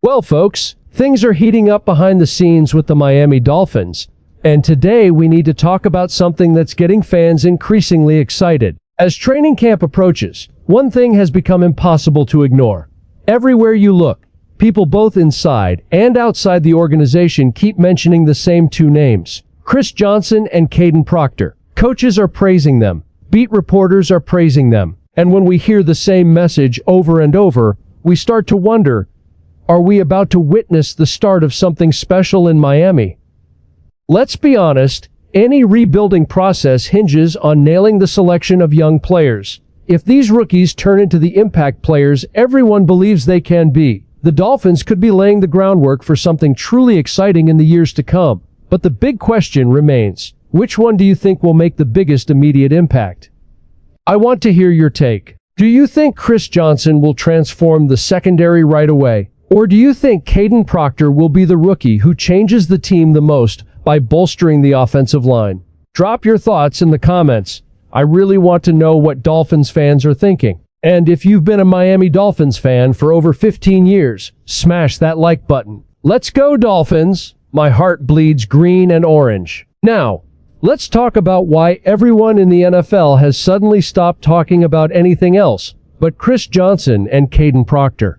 Well, folks, things are heating up behind the scenes with the Miami Dolphins, and today we need to talk about something that's getting fans increasingly excited. As training camp approaches, one thing has become impossible to ignore. Everywhere you look, people both inside and outside the organization keep mentioning the same two names, Chris Johnson and Caden Proctor. Coaches are praising them, beat reporters are praising them, and when we hear the same message over and over, we start to wonder, are we about to witness the start of something special in Miami? Let's be honest, any rebuilding process hinges on nailing the selection of young players. If these rookies turn into the impact players everyone believes they can be, the Dolphins could be laying the groundwork for something truly exciting in the years to come. But the big question remains, which one do you think will make the biggest immediate impact? I want to hear your take. Do you think Chris Johnson will transform the secondary right away? Or do you think Caden Proctor will be the rookie who changes the team the most by bolstering the offensive line? Drop your thoughts in the comments. I really want to know what Dolphins fans are thinking. And if you've been a Miami Dolphins fan for over 15 years, smash that like button. Let's go Dolphins! My heart bleeds green and orange. Now, let's talk about why everyone in the NFL has suddenly stopped talking about anything else but Chris Johnson and Caden Proctor.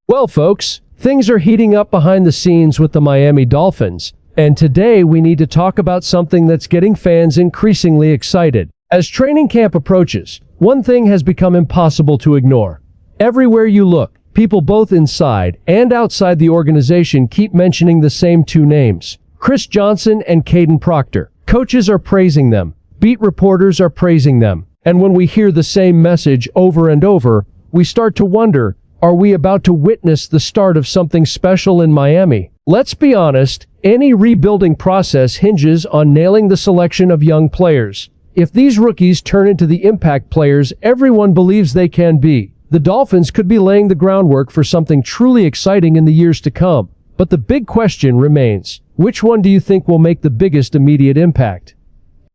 Well, folks, things are heating up behind the scenes with the Miami Dolphins, and today we need to talk about something that's getting fans increasingly excited. As training camp approaches, one thing has become impossible to ignore. Everywhere you look, people both inside and outside the organization keep mentioning the same two names, Chris Johnson and Caden Proctor. Coaches are praising them, beat reporters are praising them, and when we hear the same message over and over, we start to wonder, are we about to witness the start of something special in Miami? Let's be honest, any rebuilding process hinges on nailing the selection of young players. If these rookies turn into the impact players everyone believes they can be, the Dolphins could be laying the groundwork for something truly exciting in the years to come. But the big question remains, which one do you think will make the biggest immediate impact?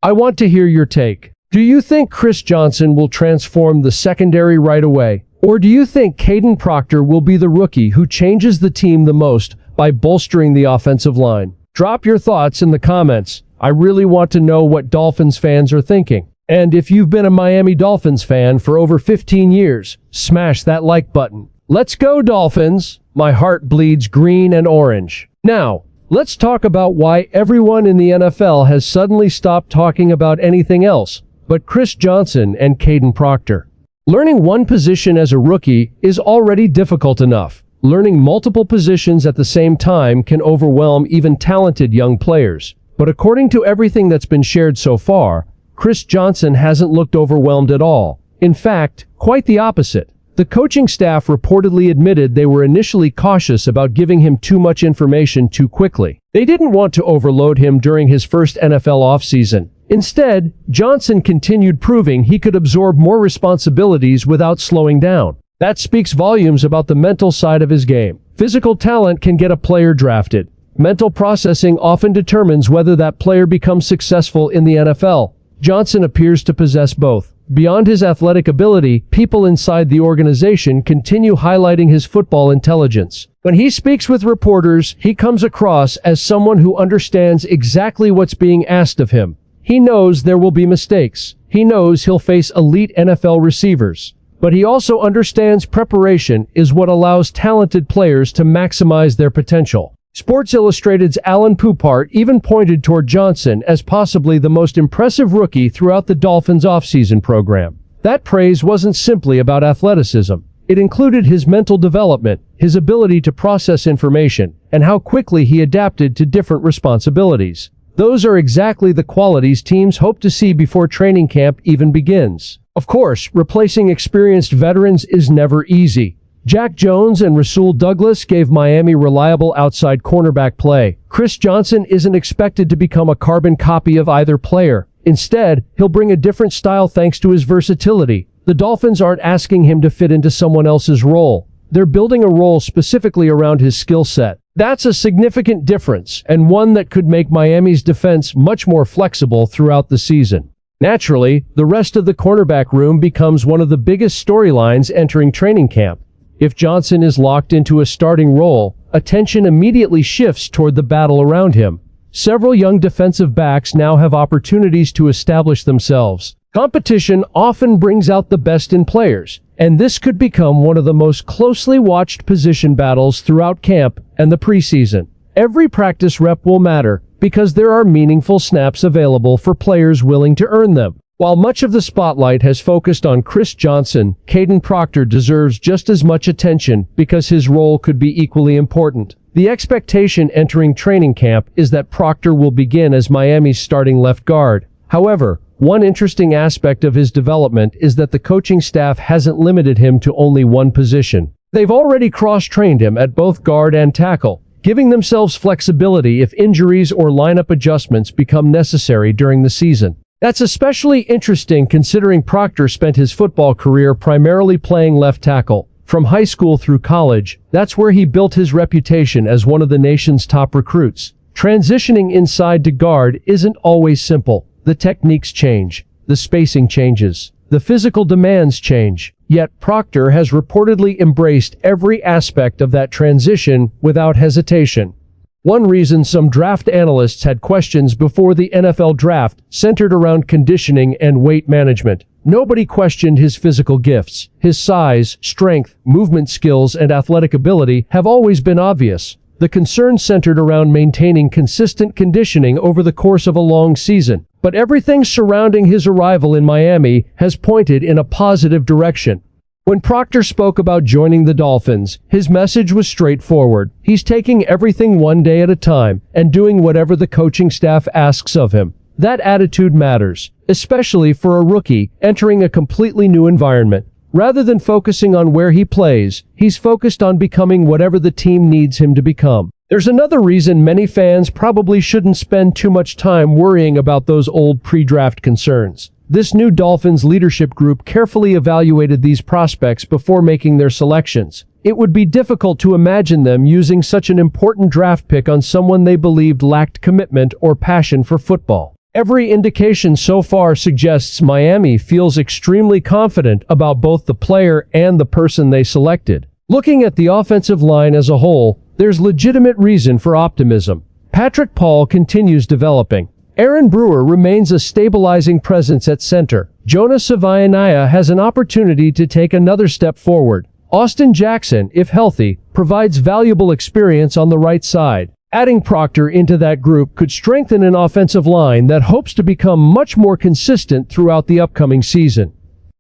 I want to hear your take. Do you think Chris Johnson will transform the secondary right away? Or do you think Caden Proctor will be the rookie who changes the team the most by bolstering the offensive line? Drop your thoughts in the comments. I really want to know what Dolphins fans are thinking. And if you've been a Miami Dolphins fan for over 15 years, smash that like button. Let's go Dolphins! My heart bleeds green and orange. Now, let's talk about why everyone in the NFL has suddenly stopped talking about anything else but Chris Johnson and Caden Proctor. Learning one position as a rookie is already difficult enough. Learning multiple positions at the same time can overwhelm even talented young players. But according to everything that's been shared so far, Chris Johnson hasn't looked overwhelmed at all. In fact, quite the opposite. The coaching staff reportedly admitted they were initially cautious about giving him too much information too quickly. They didn't want to overload him during his first NFL offseason. Instead, Johnson continued proving he could absorb more responsibilities without slowing down. That speaks volumes about the mental side of his game. Physical talent can get a player drafted. Mental processing often determines whether that player becomes successful in the NFL. Johnson appears to possess both. Beyond his athletic ability, people inside the organization continue highlighting his football intelligence. When he speaks with reporters, he comes across as someone who understands exactly what's being asked of him. He knows there will be mistakes. He knows he'll face elite NFL receivers. But he also understands preparation is what allows talented players to maximize their potential. Sports Illustrated's Alan Poupart even pointed toward Johnson as possibly the most impressive rookie throughout the Dolphins' offseason program. That praise wasn't simply about athleticism. It included his mental development, his ability to process information, and how quickly he adapted to different responsibilities. Those are exactly the qualities teams hope to see before training camp even begins. Of course, replacing experienced veterans is never easy. Jack Jones and Rasul Douglas gave Miami reliable outside cornerback play. Chris Johnson isn't expected to become a carbon copy of either player. Instead, he'll bring a different style thanks to his versatility. The Dolphins aren't asking him to fit into someone else's role. They're building a role specifically around his skill set. That's a significant difference, and one that could make Miami's defense much more flexible throughout the season. Naturally, the rest of the cornerback room becomes one of the biggest storylines entering training camp. If Johnson is locked into a starting role, attention immediately shifts toward the battle around him. Several young defensive backs now have opportunities to establish themselves. Competition often brings out the best in players, and this could become one of the most closely watched position battles throughout camp and the preseason. Every practice rep will matter because there are meaningful snaps available for players willing to earn them. While much of the spotlight has focused on Chris Johnson, Caden Proctor deserves just as much attention because his role could be equally important. The expectation entering training camp is that Proctor will begin as Miami's starting left guard. However, one interesting aspect of his development is that the coaching staff hasn't limited him to only one position. They've already cross-trained him at both guard and tackle, giving themselves flexibility if injuries or lineup adjustments become necessary during the season. That's especially interesting considering Proctor spent his football career primarily playing left tackle. From high school through college, that's where he built his reputation as one of the nation's top recruits. Transitioning inside to guard isn't always simple. The techniques change, the spacing changes, the physical demands change. Yet Proctor has reportedly embraced every aspect of that transition without hesitation. One reason some draft analysts had questions before the NFL draft centered around conditioning and weight management. Nobody questioned his physical gifts. His size, strength, movement skills, and athletic ability have always been obvious. The concern centered around maintaining consistent conditioning over the course of a long season. But everything surrounding his arrival in Miami has pointed in a positive direction. When Proctor spoke about joining the Dolphins, his message was straightforward. He's taking everything one day at a time and doing whatever the coaching staff asks of him. That attitude matters, especially for a rookie entering a completely new environment. Rather than focusing on where he plays, he's focused on becoming whatever the team needs him to become. There's another reason many fans probably shouldn't spend too much time worrying about those old pre-draft concerns. This new Dolphins leadership group carefully evaluated these prospects before making their selections. It would be difficult to imagine them using such an important draft pick on someone they believed lacked commitment or passion for football. Every indication so far suggests Miami feels extremely confident about both the player and the person they selected. Looking at the offensive line as a whole, there's legitimate reason for optimism. Patrick Paul continues developing. Aaron Brewer remains a stabilizing presence at center. Jonah Savaianaya has an opportunity to take another step forward. Austin Jackson, if healthy, provides valuable experience on the right side. Adding Proctor into that group could strengthen an offensive line that hopes to become much more consistent throughout the upcoming season.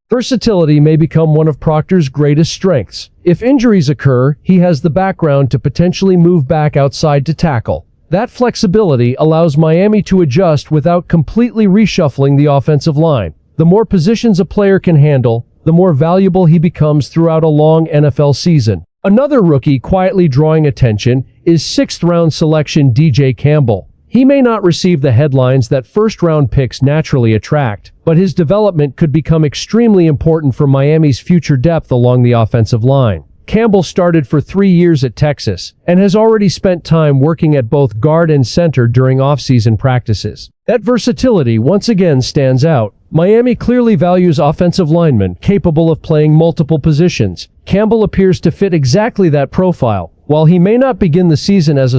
Versatility may become one of Proctor's greatest strengths. If injuries occur, he has the background to potentially move back outside to tackle. That flexibility allows Miami to adjust without completely reshuffling the offensive line. The more positions a player can handle, the more valuable he becomes throughout a long NFL season. Another rookie quietly drawing attention is sixth-round selection DJ Campbell. He may not receive the headlines that first-round picks naturally attract, but his development could become extremely important for Miami's future depth along the offensive line. Campbell started for 3 years at Texas and has already spent time working at both guard and center during off-season practices. That versatility once again stands out. Miami clearly values offensive linemen capable of playing multiple positions. Campbell appears to fit exactly that profile. While he may not begin the season as a